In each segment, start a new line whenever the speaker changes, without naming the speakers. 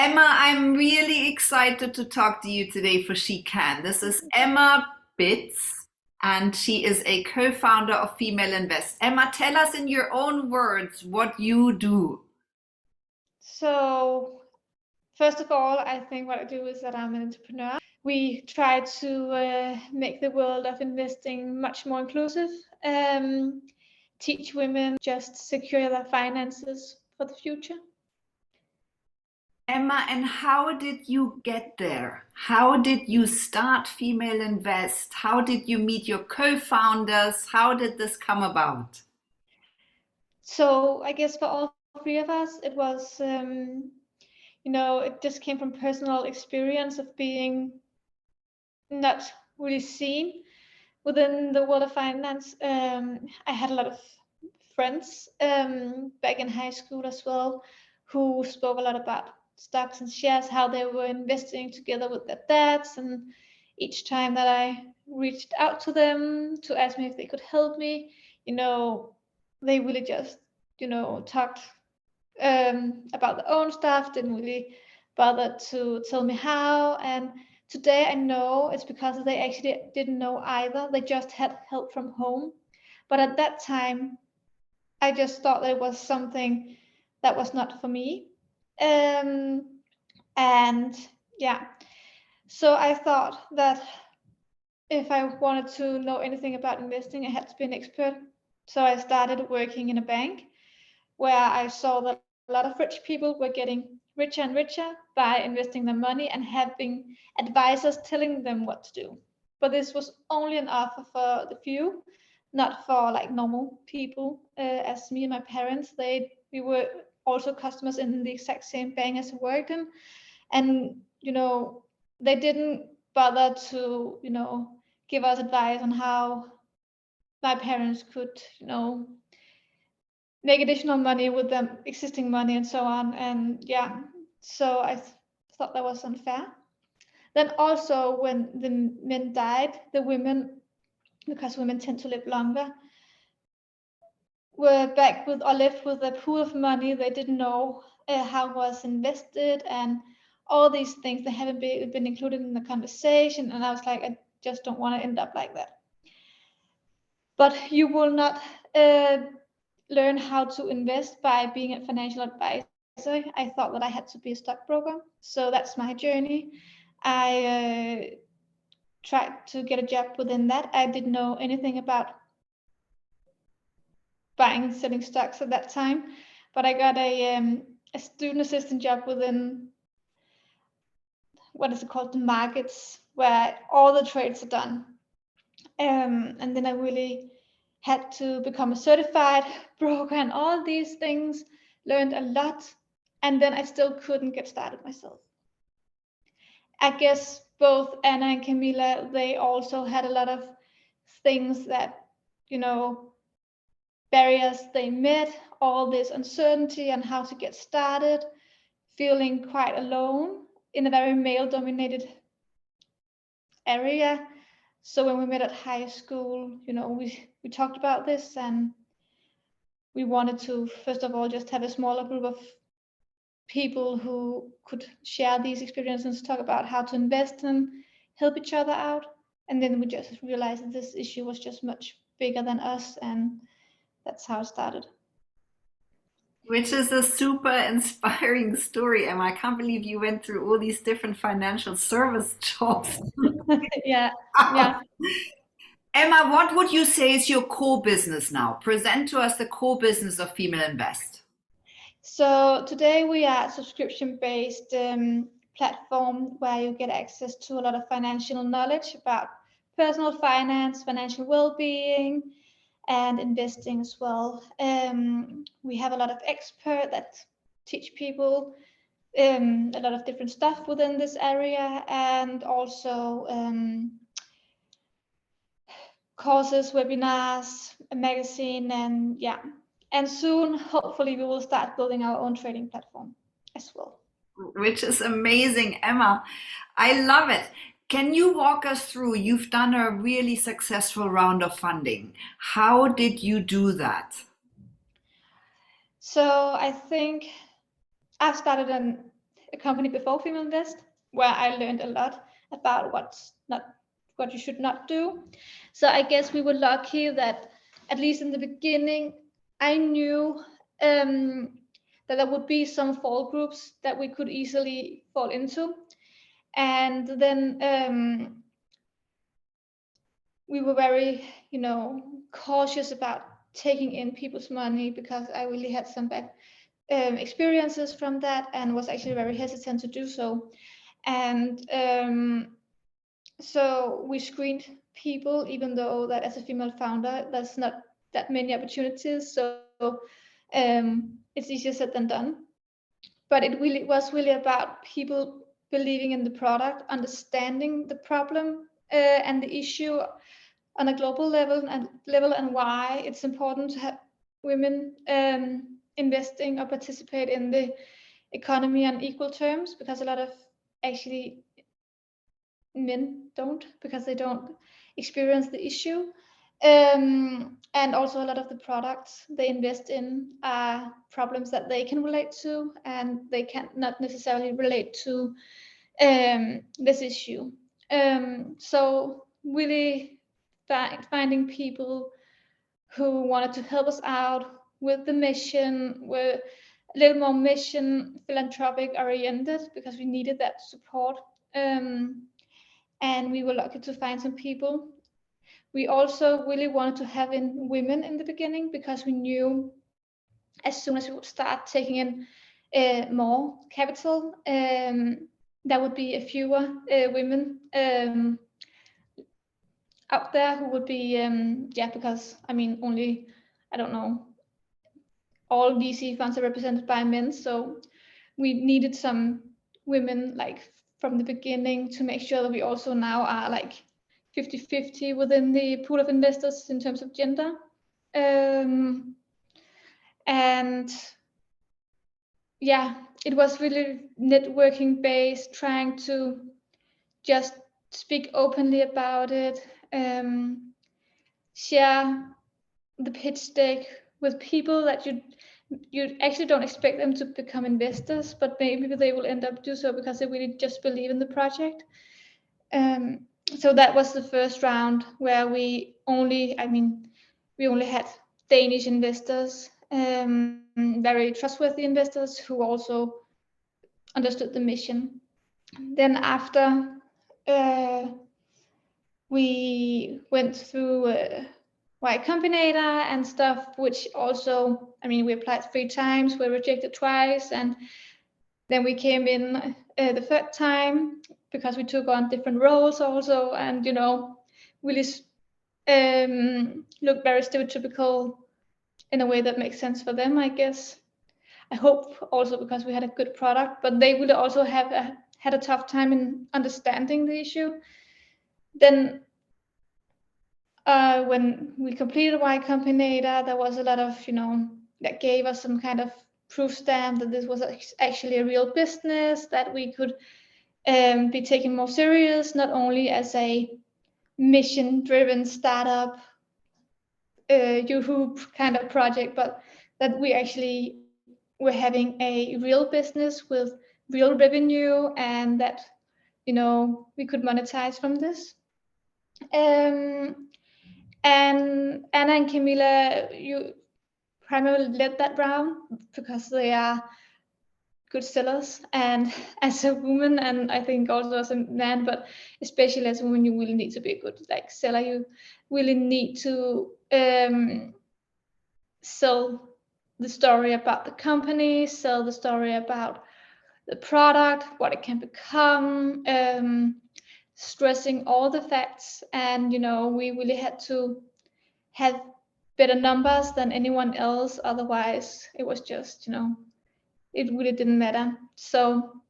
Emma, I'm really excited to talk to you today for She Can. This is Emma Bitz, and she is a co-founder of Female Invest. Emma, tell us in your own words what you do.
So, first of all, I think what I do is that I'm an entrepreneur. We try to make the world of investing much more inclusive, teach women just secure their finances for the future.
Emma, and how did you get there? How did you start Female Invest? How did you meet your co-founders? How did this come about?
So, I guess for all three of us, it was, it just came from personal experience of being not really seen within the world of finance. I had a lot of friends back in high school as well who spoke a lot about stocks and shares, how they were investing together with their dads. And each time that I reached out to them to ask me if they could help me, they really just, talked about their own stuff, didn't really bother to tell me how. And today I know it's because they actually didn't know either. They just had help from home. But at that time, I just thought that it was something that was not for me. And yeah, so I thought that if I wanted to know anything about investing, I had to be an expert. So I started working in a bank where I saw that a lot of rich people were getting richer and richer by investing their money and having advisors telling them what to do. But this was only an offer for the few, not for like normal people as me and my parents. We were also customers in the exact same bank as I worked in, and they didn't bother to give us advice on how my parents could make additional money with them existing money and so on. And yeah, so I thought that was unfair. Then also when the men died, the women, because women tend to live longer, were back with or left with a pool of money they didn't know how was invested, and all these things they haven't been included in the conversation. And I was like, I just don't want to end up like that. But you will not learn how to invest by being a financial advisor. I thought that I had to be a stockbroker. So that's my journey. I tried to get a job within that. I didn't know anything about buying and selling stocks at that time, but I got a student assistant job within, what is it called, the markets, where all the trades are done. And then I really had to become a certified broker and all these things, learned a lot, and then I still couldn't get started myself. I guess both Anna and Camilla, they also had a lot of things that, barriers they met, all this uncertainty on how to get started, feeling quite alone in a very male-dominated area. So when we met at high school, we talked about this, and we wanted to, first of all, just have a smaller group of people who could share these experiences, talk about how to invest and help each other out. And then we just realized that this issue was just much bigger than us, and that's how it started.
Which is a super inspiring story, Emma. I can't believe you went through all these different financial service jobs.
Yeah, yeah.
Emma, what would you say is your core business now? Present to us the core business of Female Invest.
So today we are a subscription-based platform where you get access to a lot of financial knowledge about personal finance, financial well-being, and investing as well. We have a lot of experts that teach people a lot of different stuff within this area, and also courses, webinars, a magazine, and yeah. And soon, hopefully, we will start building our own trading platform as well.
Which is amazing, Emma. I love it. Can you walk us through? You've done a really successful round of funding. How did you do that?
So I think I've started a company before FemaleInvest, where I learned a lot about what you should not do. So I guess we were lucky that at least in the beginning, I knew that there would be some fall groups that we could easily fall into. And then we were very, cautious about taking in people's money, because I really had some bad experiences from that and was actually very hesitant to do so. And so we screened people, even though that as a female founder, there's not that many opportunities. So it's easier said than done. But it really was really about people believing in the product, understanding the problem and the issue on a global level, and why it's important to have women investing or participate in the economy on equal terms, because a lot of actually men don't, because they don't experience the issue. And also a lot of the products they invest in are problems that they can relate to, and they can not necessarily relate to this issue. So really finding people who wanted to help us out with the mission, were a little more mission philanthropic oriented, because we needed that support. And we were lucky to find some people. We also really wanted to have in women in the beginning, because we knew as soon as we would start taking in more capital, there would be a fewer women out there who would be, because I mean, only, I don't know, all VC funds are represented by men. So we needed some women like from the beginning, to make sure that we also now are like 50-50 within the pool of investors in terms of gender. And yeah, it was really networking based, trying to just speak openly about it, share the pitch deck with people that you actually don't expect them to become investors, but maybe they will end up do so because they really just believe in the project. So that was the first round, where we only had Danish investors, very trustworthy investors who also understood the mission. Then after we went through Y Combinator and stuff, which also, we applied 3 times, were rejected twice, and then we came in the third time, because we took on different roles also, and really look very stereotypical in a way that makes sense for them, I guess. I hope also because we had a good product, but they would also have had a tough time in understanding the issue. Then when we completed Y Combinator, there was a lot of, that gave us some kind of proof stamp that this was actually a real business, that we could be taken more serious, not only as a mission-driven startup, Yoo-hoo kind of project, but that we actually were having a real business with real revenue, and that we could monetize from this. And Anna and Camilla, you primarily led that round because they are good sellers, and as a woman, and I think also as a man, but especially as a woman, you really need to be a good seller. You really need to sell the story about the company, sell the story about the product, what it can become, stressing all the facts. And we really had to have better numbers than anyone else, otherwise it was just it really didn't matter. So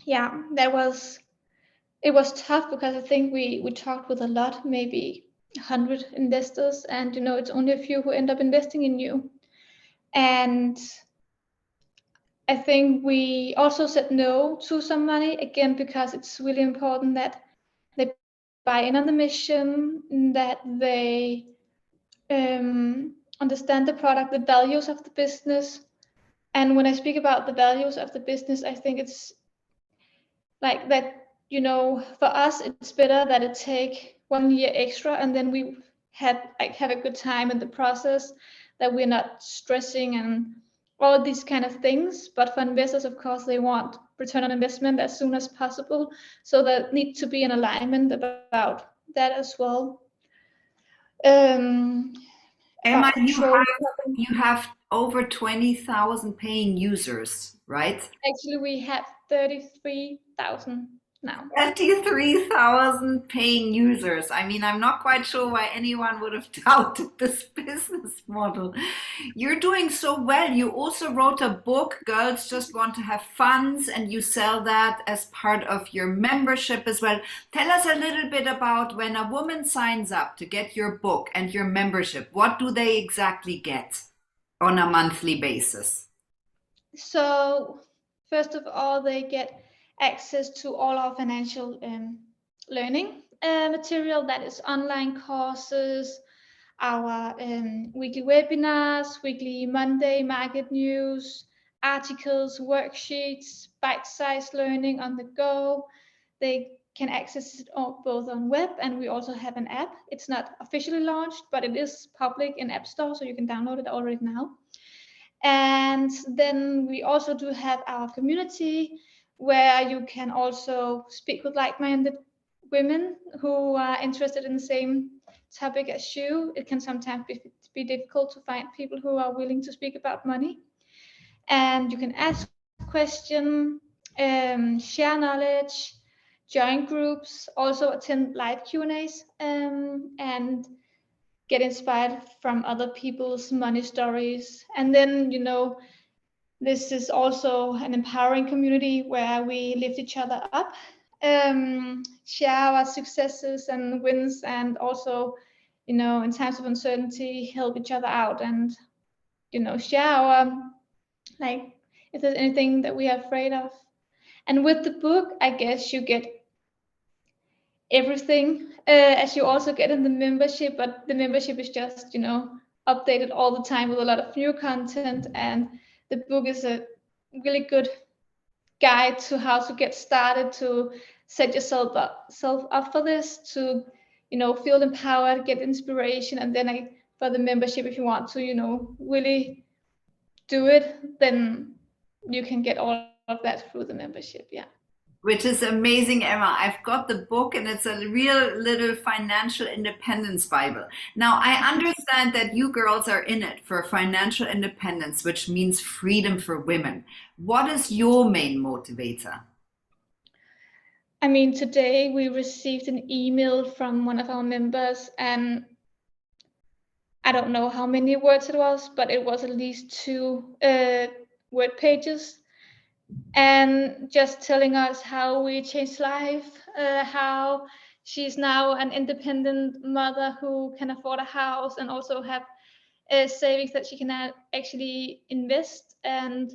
yeah, it was tough, because I think we talked with a lot, maybe 100 investors, and it's only a few who end up investing in you. And I think we also said no to some money, again, because it's really important that they buy in on the mission, that they understand the product, the values of the business. And when I speak about the values of the business, I think it's like that, for us it's better that it take 1 year extra, and then we have a good time in the process, that we're not stressing and all these kind of things. But for investors, of course, they want return on investment as soon as possible, so there need to be an alignment about that as well.
Emma,
About control.
you have over 20,000 paying users, right?
Actually, we have 33,000 now.
33,000 paying users. I mean, I'm not quite sure why anyone would have doubted this business model. You're doing so well. You also wrote a book, Girls Just Want to Have Funds, and you sell that as part of your membership as well. Tell us a little bit about when a woman signs up to get your book and your membership, what do they exactly get on a monthly basis?
So, first of all, they get access to all our financial learning material, that is online courses, our weekly webinars, weekly Monday market news, articles, worksheets, bite-sized learning on the go. They can access it all, both on web, and we also have an app. It's not officially launched, but it is public in App Store, so you can download it already now. And then we also do have our community, where you can also speak with like-minded women who are interested in the same topic as you. It can sometimes be difficult to find people who are willing to speak about money. And you can ask questions, share knowledge, join groups, also attend live Q&As, and get inspired from other people's money stories. And then, this is also an empowering community where we lift each other up, share our successes and wins, and also, in times of uncertainty, help each other out, and, share our, like, if there's anything that we are afraid of. And with the book, I guess you get everything, as you also get in the membership, but the membership is just, updated all the time with a lot of new content. And the book is a really good guide to how to get started, to set yourself up for this, to, feel empowered, get inspiration. And then for the membership, if you want to, really do it, then you can get all of that through the membership. Yeah.
Which is amazing, Emma. I've got the book and it's a real little financial independence Bible. Now, I understand that you girls are in it for financial independence, which means freedom for women. What is your main motivator?
I mean, today we received an email from one of our members, and I don't know how many words it was, but it was at least 2 word pages, and just telling us how we changed life, how she's now an independent mother who can afford a house and also have savings that she can actually invest. And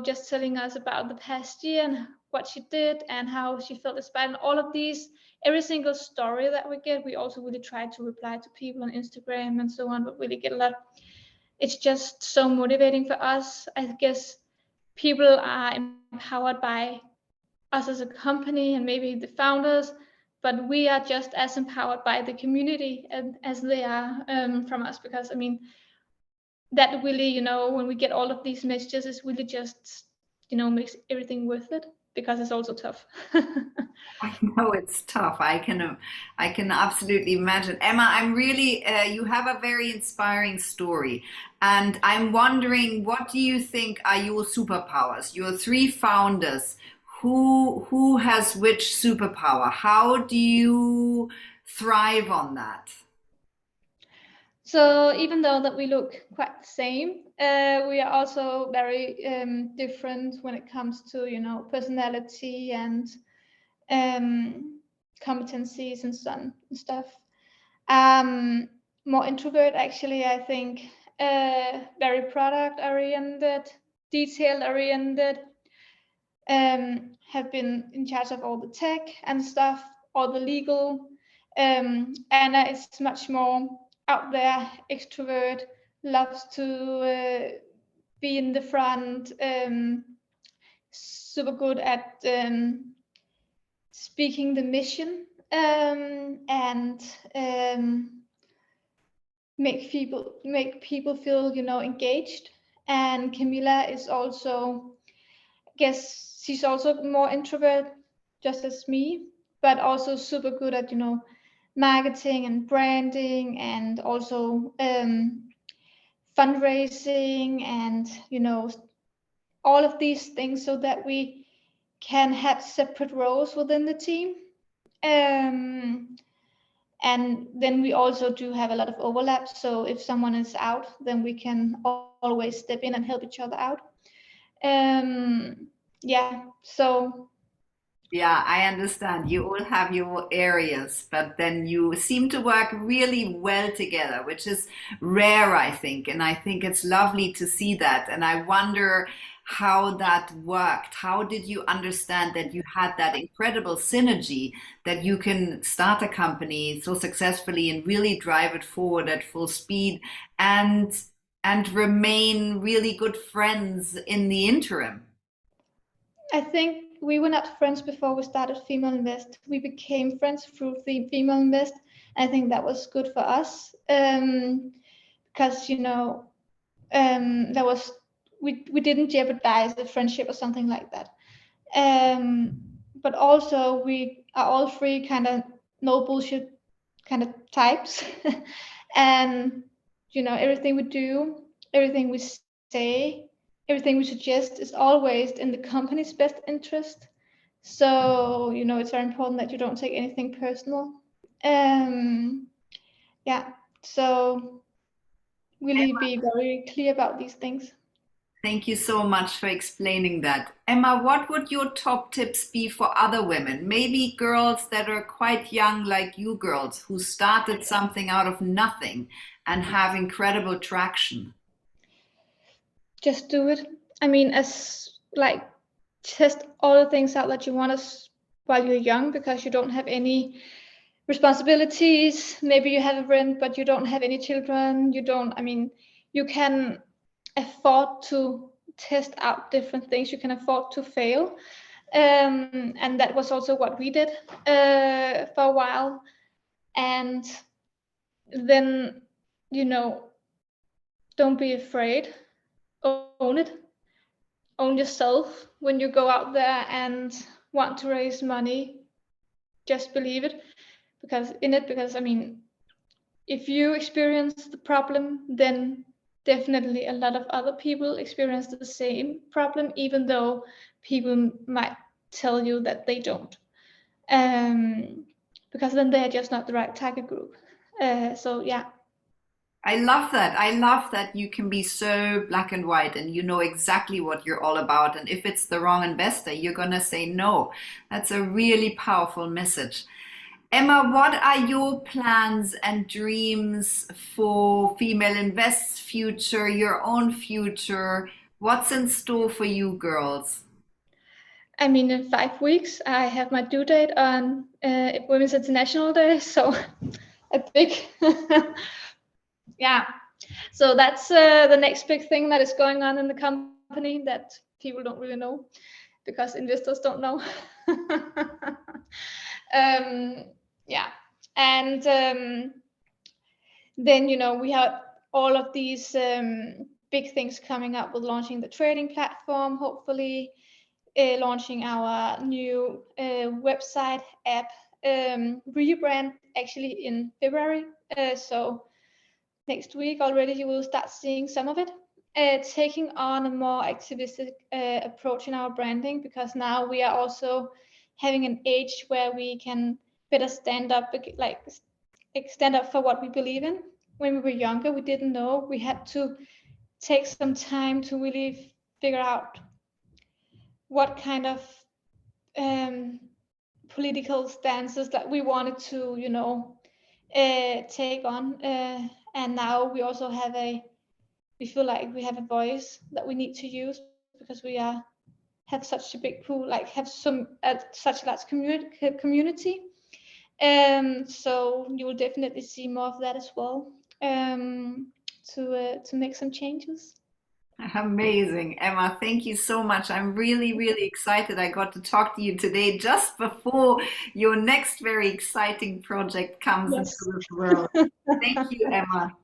just telling us about the past year and what she did and how she felt inspired, and all of these, every single story that we get, we also really try to reply to people on Instagram and so on, but really get a lot. It's just so motivating for us. I guess people are empowered by us as a company and maybe the founders, but we are just as empowered by the community as they are from us, because I mean, that really, when we get all of these messages, it's really just, makes everything worth it, because it's also tough.
I know it's tough. I can absolutely imagine. Emma, I'm really, you have a very inspiring story. And I'm wondering, what do you think are your superpowers? Your three founders, who has which superpower? How do you thrive on that?
So even though that we look quite the same, we are also very different when it comes to, personality and competencies and stuff. More introvert, actually, I think. Very product oriented, detail oriented. Have been in charge of all the tech and stuff, all the legal. Anna is much more out there, extrovert, loves to be in the front, super good at speaking the mission, and make people feel, you know, engaged. And Camilla is also, I guess she's also more introvert, just as me, but also super good at, you know, marketing and branding, and also fundraising, and, you know, all of these things, so that we can have separate roles within the team. And then we also do have a lot of overlap. So if someone is out, then we can always step in and help each other out. Yeah, so.
Yeah, I understand. You all have your areas, but then you seem to work really well together, which is rare, I think. And I think it's lovely to see that. And I wonder how that worked. How did you understand that you had that incredible synergy, that you can start a company so successfully and really drive it forward at full speed, and remain really good friends in the interim?
I think we were not friends before we started FemaleInvest. We became friends through the FemaleInvest. I think that was good for us, because, you know, there was, we didn't jeopardize the friendship or something like that. But also we are all three kind of no bullshit kind of types. And, you know, everything we do, everything we say, everything we suggest is always in the company's best interest. So, you know, it's very important that you don't take anything personal. Yeah, so really be very clear about these things.
Thank you so much for explaining that. Emma, what would your top tips be for other women? Maybe girls that are quite young, like you girls, who started something out of nothing and have incredible traction.
Just do it. I mean, as like, test all the things out that you want to while you're young, because you don't have any responsibilities. Maybe you have a rent, but you don't have any children. You don't, I mean, you can afford to test out different things. You can afford to fail. And that was also what we did for a while. And then, you know, don't be afraid. Own it. Own yourself when you go out there and want to raise money. Just believe it, because I mean, if you experience the problem, then definitely a lot of other people experience the same problem, even though people might tell you that they don't. Because then they're just not the right target group. So yeah.
I love that. I love that you can be so black and white and you know exactly what you're all about. And if it's the wrong investor, you're going to say no. That's a really powerful message. Emma, what are your plans and dreams for FemaleInvest's future, your own future? What's in store for you girls?
I mean, in 5 weeks, I have my due date on Women's International Day. So a big, yeah. So that's the next big thing that is going on in the company that people don't really know, because investors don't know. Yeah, and then, you know, we have all of these big things coming up with launching the trading platform, hopefully launching our new website app, rebrand actually in February. So next week already you will start seeing some of it. Taking on a more activistic approach in our branding, because now we are also having an age where we can better stand up, like stand up for what we believe in. When we were younger, we didn't know. We had to take some time to really figure out what kind of political stances that we wanted to, you know, take on. And now we also have we feel like we have a voice that we need to use, because we have such a big pool, like have such a large community. So you will definitely see more of that as well, to make some changes.
Amazing. Emma, thank you so much. I'm really, really excited I got to talk to you today just before your next very exciting project comes into
Yes.
this world. Thank you, Emma.